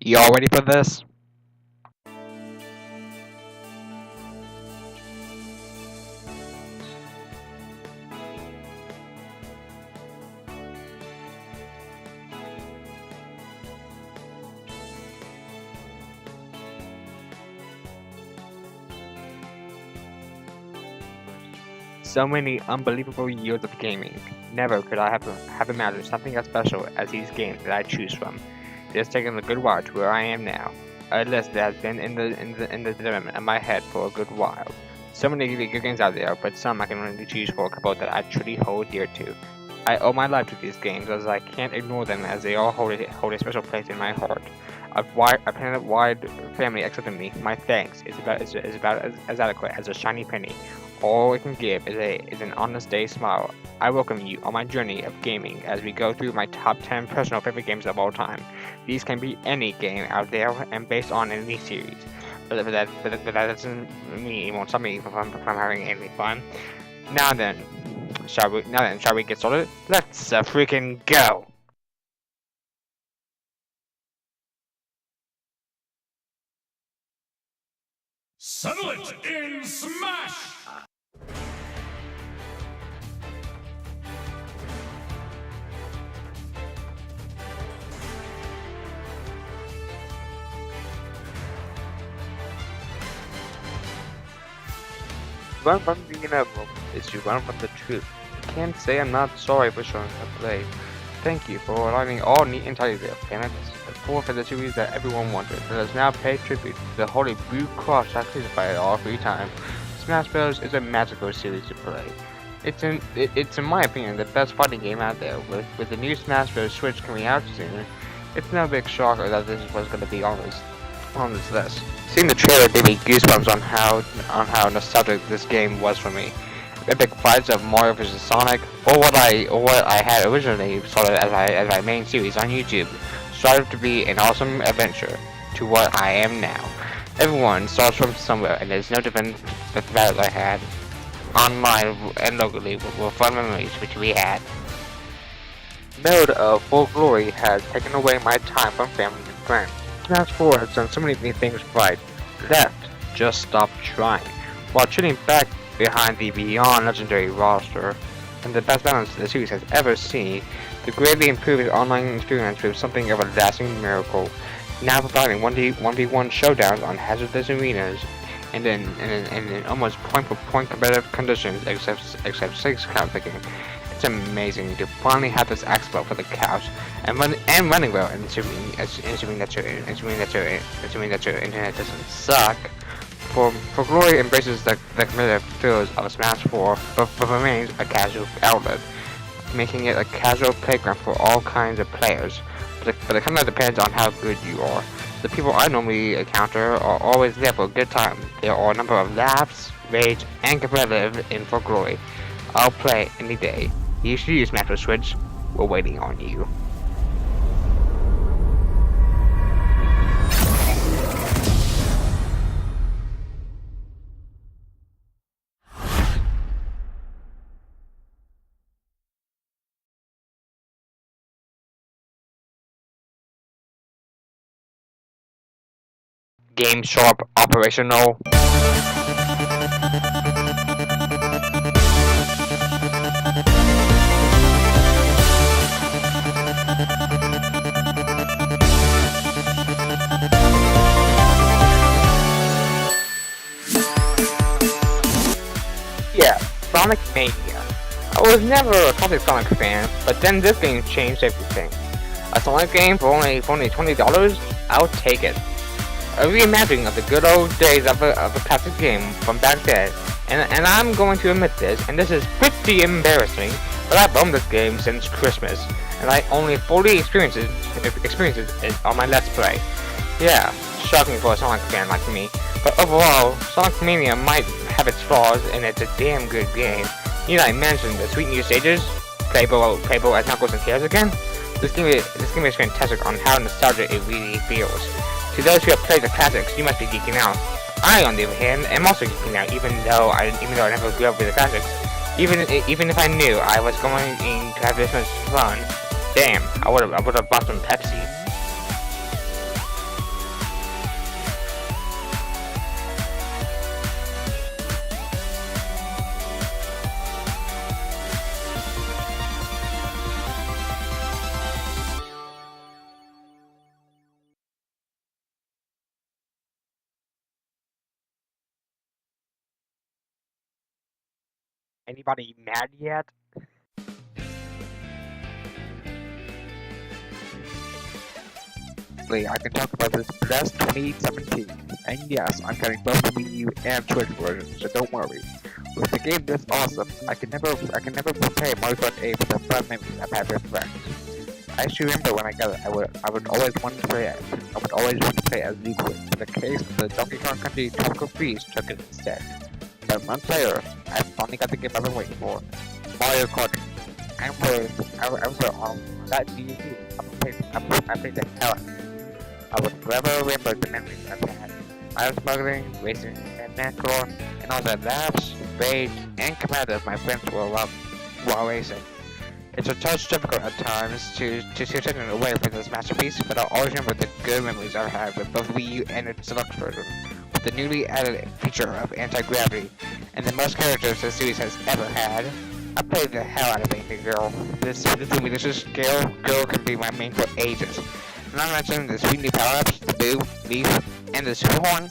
Y'all ready for this? So many unbelievable years of gaming. Never could I have imagined something as special as these games that I choose from. It has taken a good while to where I am now. A list that has been in the development of my head for a good while. So many good games out there, but some I can only choose for a couple that I truly hold dear to. I owe my life to these games as I can't ignore them as they all hold a special place in my heart. A planet-wide family accepting me. My thanks is about as adequate as a shiny penny. All I can give is an honest day smile. I welcome you on my journey of gaming as we go through my top 10 personal favorite games of all time. These can be any game out there and based on any series. But that doesn't mean it won't stop me from having any fun. Now then, shall we get started? Let's freaking go! Settle it in Smash! Run from the inevitable is to run from the truth. I can't say I'm not sorry for showing up late. Thank you for aligning all neat and tidy there, planets. For the series that everyone wanted, let us now pay tribute to the holy blue cross that crucified all free time. Smash Bros. Is a magical series to play. It's in my opinion the best fighting game out there. With the new Smash Bros. Switch coming out soon, it's no big shocker that this was going to be on this list. Seeing the trailer gave me goosebumps on how nostalgic this game was for me. Epic fights of Mario vs Sonic, or what I had originally started as my main series on YouTube, started to be an awesome adventure to what I am now. Everyone starts from somewhere, and there's no different with the battles I had online and locally were fun memories which we had. Mode of Full Glory has taken away my time from family and friends. Smash 4 has done so many things right. Left, just stop trying. While shooting back behind the beyond legendary roster, and the best balance the series has ever seen, the greatly improved online experience was something of a lasting miracle, now providing 1v1 showdowns on hazardous arenas, and in almost point-for-point competitive conditions except 6 count picking. It's amazing to finally have this expo for the couch and running well, and assuming that your internet doesn't suck. For Glory embraces the competitive feels of Smash 4, but remains a casual outlet, making it a casual playground for all kinds of players. But it kind of depends on how good you are. The people I normally encounter are always there for a good time. There are a number of laughs, rage, and competitive in For Glory. I'll play any day. You should use Smash Switch. We're waiting on you. Game Sharp operational. Yeah, Sonic Mania. I was never a classic Sonic fan, but then this game changed everything. A Sonic game for only $20? I'll take it. A reimagining of the good old days of a classic game from back then, and I'm going to admit this, and this is pretty embarrassing, but I've owned this game since Christmas, and I only fully experienced it on my Let's Play. Yeah, shocking for a Sonic fan like me, but overall, Sonic Mania might have its flaws, and it's a damn good game. You know, I mentioned the sweet new stages, playable as Knuckles and Tails again. This game is fantastic on how nostalgic it really feels. To those who have played the classics, you must be geeking out. I, on the other hand, am also geeking out, even though I never grew up with the classics. Even if I knew I was going to have this much fun, damn, I would have bought some Pepsi. Anybody mad yet? I can talk about this best 2017, and yes, I'm getting both the Wii U and Switch versions, so don't worry. With a game this awesome, I can never play Mario Kart 8 with the fun memories I've had with friends. I still remember when I got it, I would always want to play as Luigi, but the case of the Donkey Kong Country Tropical Freeze took it instead. But months later, I finally got the game I've been waiting for, Mario Kart. I was on that DVD. I played the hell out of it. I would forever remember the memories I've had. I was smuggling, racing, and NASCAR, and all the laughs, rage, and commandos my friends will love while racing. It's a touch difficult at times to take it away from this masterpiece, but I'll always remember the good memories I've had with both Wii U and its deluxe version, with the newly added feature of anti-gravity, and the most characters the series has ever had. I played the hell out of anything, girl. This delicious girl can be my main for ages. Not mentioning the sweet new power-ups, the boo, leaf, and the super horn.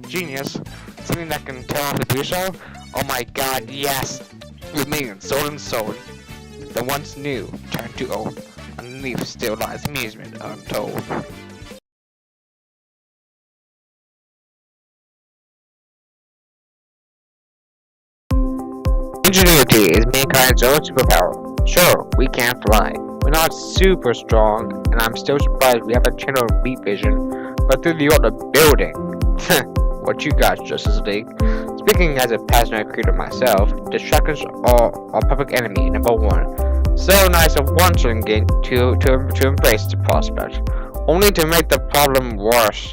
Genius. Something that can tell off the do so? Oh my god, yes! With me and sold. The once new turned to old. Underneath still lies amusement untold. Ingenuity is mankind's own superpower. Sure, we can fly. We're not super strong, and I'm still surprised we have a channel of beat vision, but through the order building. What you got, Justice League? Speaking as a passionate creator myself, distractions are public enemy number one. So nice of one certain game to embrace the prospect, only to make the problem worse.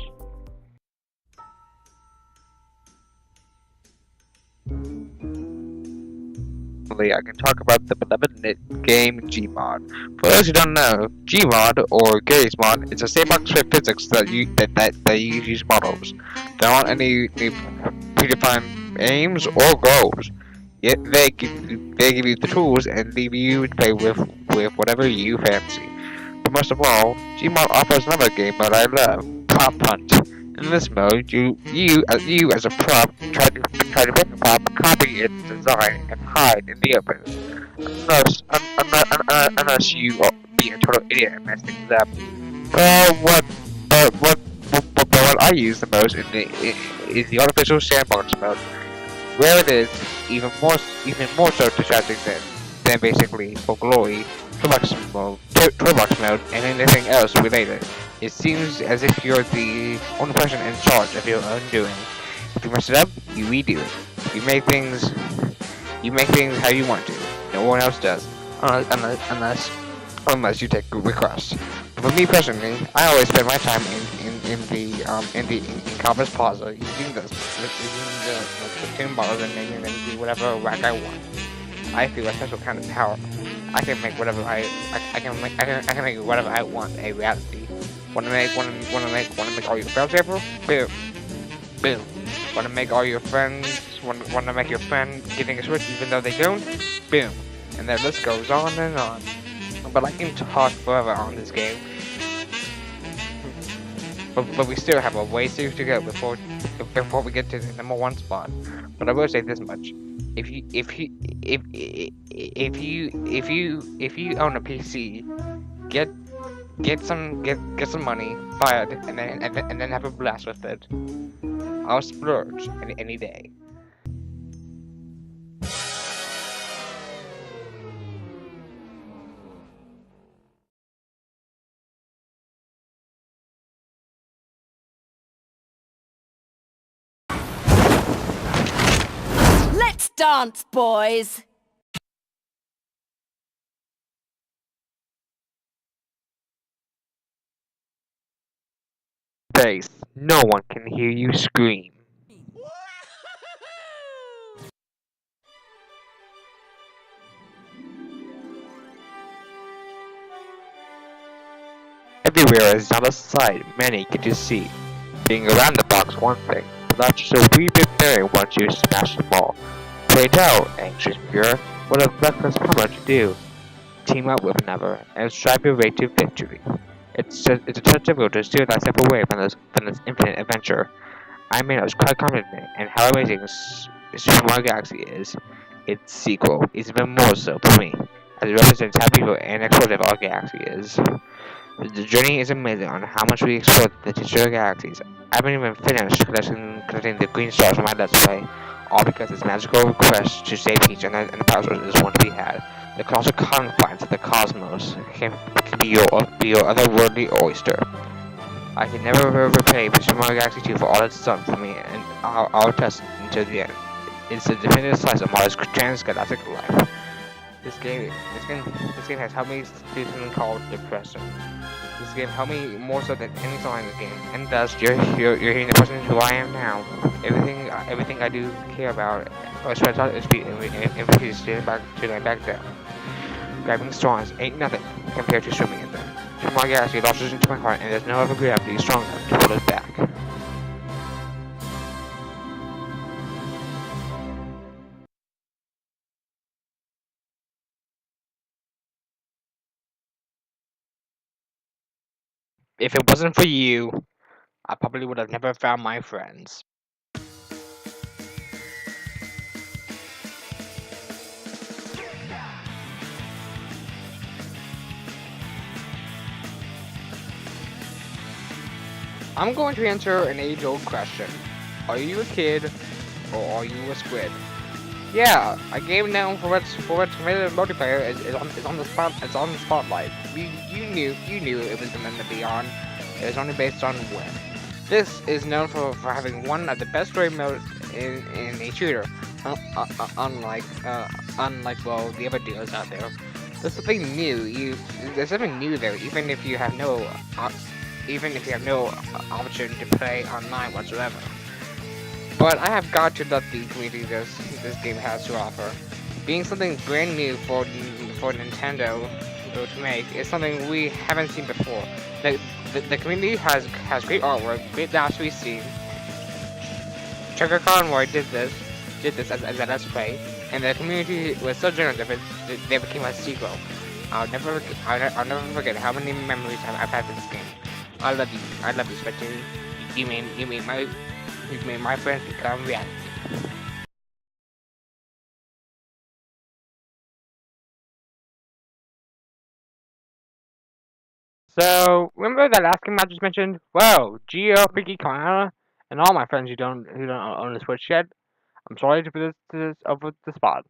I can talk about the beloved game Gmod. For those who don't know, Gmod or Garry's Mod is a sandbox for physics that use models. There aren't any predefined aims or goals. Yet they give you the tools and leave you to play with whatever you fancy. But most of all, Gmod offers another game that I love, Prop Hunt. In this mode, you as a prop try to pick a prop, copy its design, and hide in the open. Unless you be a total idiot and mess things up. But what I use the most is the artificial sandbox mode, where it is even more so distracting than basically for glory, toolbox mode, and anything else related. It seems as if you're the only person in charge of your own doing. If you mess it up, you redo it. You make things how you want to. No one else does, unless you take requests. But for me personally, I always spend my time in Compass Plaza using the toolbars and do whatever whack I want. I feel a special kind of power. I can make whatever I can make whatever I want a reality. Wanna make all your friends ever? Boom. Wanna make all your friends wanna make your friend getting a Switch even though they don't? Boom. And the list goes on and on. But I can talk forever on this game. But we still have a ways to go before we get to the number one spot. But I will say this much: if you own a PC, get some money, buy it, and then have a blast with it. I'll splurge any day. Let's dance, boys! Bass. No one can hear you scream. Everywhere is not a sight many get to see. Being around the box one thing, but that's just a wee bit there once you smash them all. Pray tell, anxious pure, what a reckless plumber to do. Team up with another, and strive your way to victory. It's a touch difficult to steer thyself away from this infinite adventure. I mean, I was quite confident in how amazing Super Mario Galaxy is. its sequel is even more so for me, as it represents how beautiful and explorative our galaxy is. The journey is amazing on how much we explore the digital galaxies. I haven't even finished collecting the green stars from my Let's Play, all because this magical quest to save Peach and the power source is one to be had. The colossal confines of the cosmos can be your otherworldly oyster. I can never repay Super Mario Galaxy 2 for all it's done for me, and I'll test until the end. It's a definitive slice of Mario's transgalactic life. This game has helped me through something called depression. This game helped me more so than any song in the game, and thus you're hearing the person who I am now. Everything I do care about, or spreads out its feet and refuses to lay back down. Grabbing stars ain't nothing compared to swimming in them. Super Mario Galaxy launches into my heart, and there's no other gravity strong enough to pull it back. If it wasn't for you, I probably would have never found my friends. I'm going to answer an age-old question. Are you a kid, or are you a squid? Yeah, a game known for its committed multiplayer is on the spotlight. You knew it was meant to be on. It was only based on web. This is known for having one of the best story modes in a shooter. Unlike well the other deals out there. There's something new. There's something new there, even if you have no option to play online whatsoever. But I have got to love the community this game has to offer. Being something brand new for Nintendo to make is something we haven't seen before. The community has great artwork, great dance to be seen. Trigger Conroy did this as a Let's Play, and the community was so generous that they became a sequel. I'll never forget how many memories I've had with this game. I love you, Spectator. You made my friends become reality. So remember that last game I just mentioned? Well, Geo, Freaky Clara, and all my friends who don't own a Switch yet. I'm sorry to put this over the spot.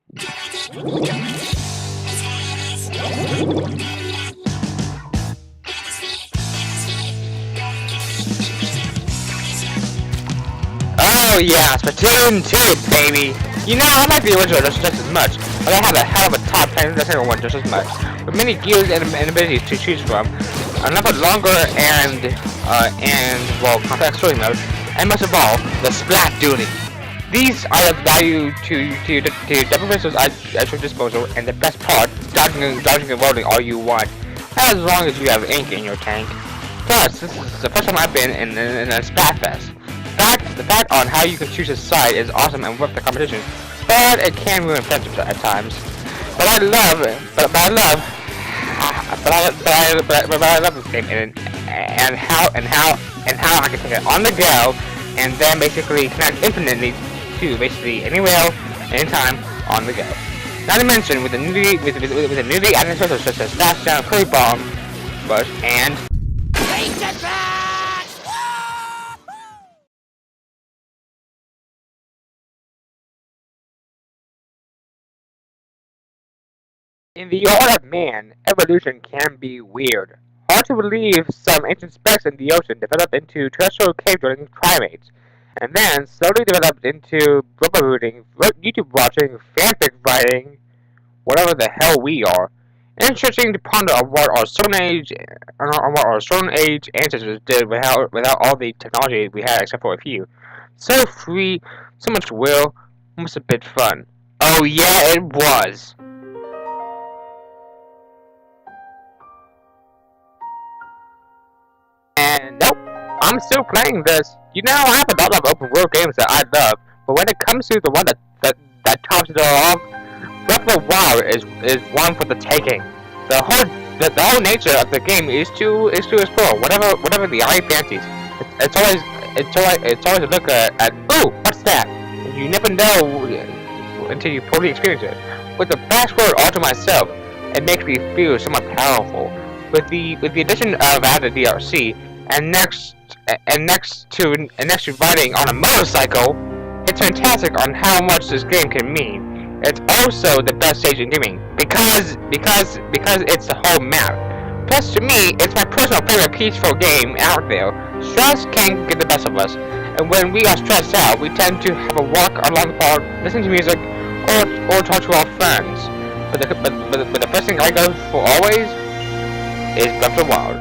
Oh yeah, Splatoon 2, baby! You know, I like the original just as much, but I have a hell of a top 10 the second one just as much. With many gears and abilities to choose from, another longer and well, complex story mode, and most of all, the Splat Duty. These are of value to double pistols at your disposal, and the best part, dodging and rolling all you want, as long as you have ink in your tank. Plus, this is the first time I've been in a Splatfest. The fact on how you can choose a side is awesome and worth the competition, but it can ruin friendships at times. But I love this game and how I can take it on the go and then basically connect infinitely to basically anywhere, anytime, on the go. Not to mention with the newly added sources such as Fast Down, Curry Bomb, Rush, and in the art of man, evolution can be weird. Hard to believe some ancient specks in the ocean developed into terrestrial cave-dwelling primates, and then slowly developed into brotherhooding, YouTube watching, fanfic writing, whatever the hell we are. Interesting to ponder on what our Stone Age ancestors did without all the technology we had except for a few. So free, so much will, almost a bit fun. Oh yeah, it was! And nope, I'm still playing this. You know, I have a lot of open world games that I love, but when it comes to the one that tops it all off, Breath of the Wild is one for the taking. The whole nature of the game is to explore whatever the eye fancies. It's always a look at ooh, what's that? You never know until you fully experience it. With the password all to myself, it makes me feel somewhat powerful. With the addition of added DLC, and next to riding on a motorcycle, it's fantastic on how much this game can mean. It's also the best stage in gaming because it's the whole map. Plus, to me, it's my personal favorite peaceful game out there. Stress can get the best of us, and when we are stressed out, we tend to have a walk along the park, listen to music, or talk to our friends. But the first thing I go for always is Breath of the Wild.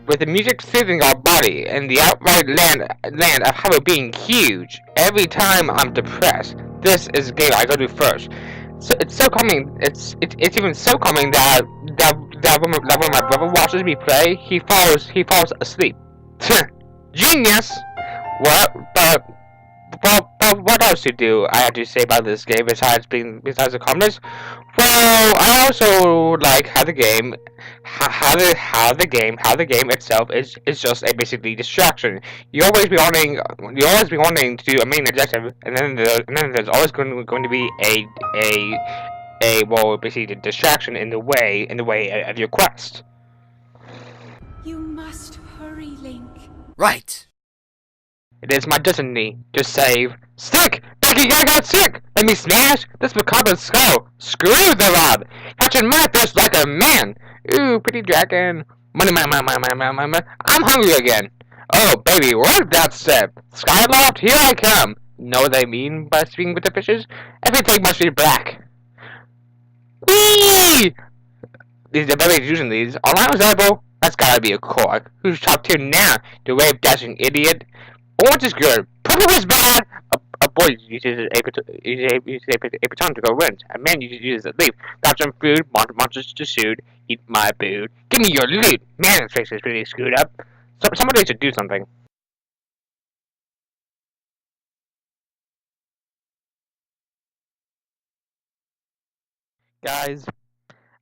With the music soothing our body and the outright land of Hyrule being huge, every time I'm depressed, this is the game I go to first. So it's so calming. It's even so calming that when my brother watches me play, he falls asleep. Genius. What else to do? I have to say about this game besides the calmness. Well, I also like how the game itself is just a basically distraction. You always be wanting to do a main objective, and then there's always going to be basically a distraction in the way of your quest. You must hurry, Link. Right. It is my destiny to save. Stick! Becky, I got sick! Let me smash this macabre skull! Screw the rod! Catching my fist like a man! Ooh, pretty dragon! Money, I'm hungry again! Oh, baby, where's that step? Skyloft, here I come! Know what I mean by speaking with the fishes? Everything must be black! Whee! These are very using these. Allows elbow? That's gotta be a cork. Who's top tier now? The wave dashing idiot? Orange is good. Purple is bad. A boy uses a baton to go rinse. A man uses a leaf. Got some food. Monsters to shoot. Eat my food. Give me your loot. Man, his face is really screwed up. Somebody should do something. Guys,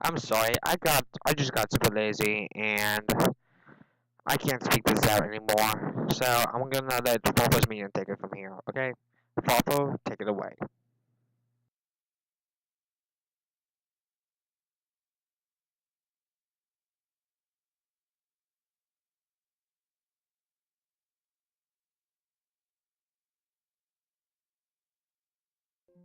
I'm sorry. I just got super lazy and I can't speak this out anymore, so I'm gonna let Foffo's minion take it from here, okay? Foffo, take it away.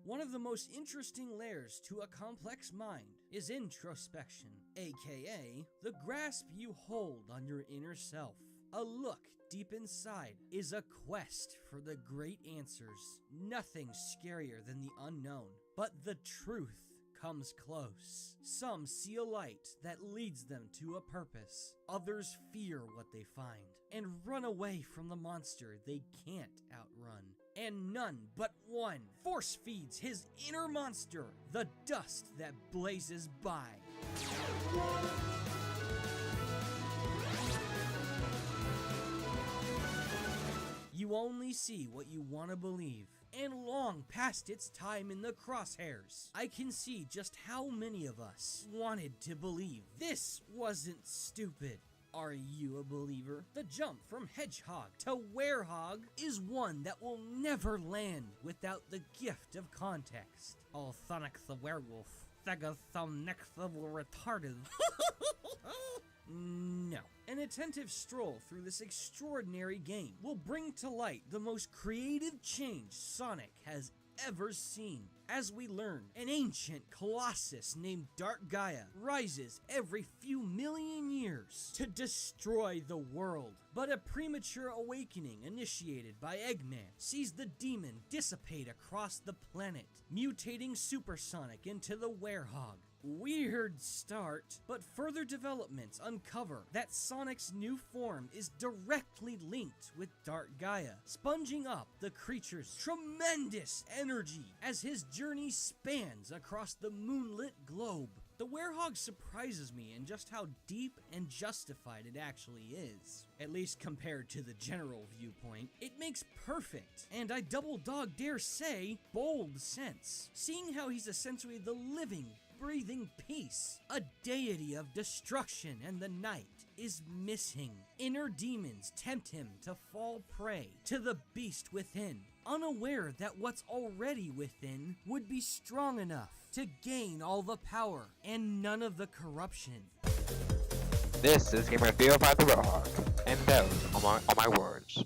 One of the most interesting layers to a complex mind is introspection, aka the grasp you hold on your inner self. A look deep inside is a quest for the great answers. Nothing scarier than the unknown, but the truth comes close. Some see a light that leads them to a purpose. Others fear what they find and run away from the monster they can't outrun. And none but one force feeds his inner monster, the dust that blazes by. You only see what you want to believe, and long past its time in the crosshairs, I can see just how many of us wanted to believe this wasn't stupid. Are you a believer? The jump from hedgehog to werehog is one that will never land without the gift of context. Oh, Thonic the werewolf, Thegathomnic the retarded. No. An attentive stroll through this extraordinary game will bring to light the most creative change Sonic has ever seen. As we learn, an ancient colossus named Dark Gaia rises every few million years to destroy the world. But a premature awakening initiated by Eggman sees the demon dissipate across the planet, mutating Supersonic into the werehog. Weird start, but further developments uncover that Sonic's new form is directly linked with Dark Gaia, sponging up the creature's tremendous energy as his journey spans across the moonlit globe. The werehog surprises me in just how deep and justified it actually is. At least compared to the general viewpoint, it makes perfect, and I double dog dare say, bold sense. Seeing how he's essentially the living, breathing peace, a deity of destruction and the night, is missing. Inner demons tempt him to fall prey to the beast within. unaware that what's already within would be strong enough to gain all the power and none of the corruption. This is Gamer 305 the Roadhog, and those are my words.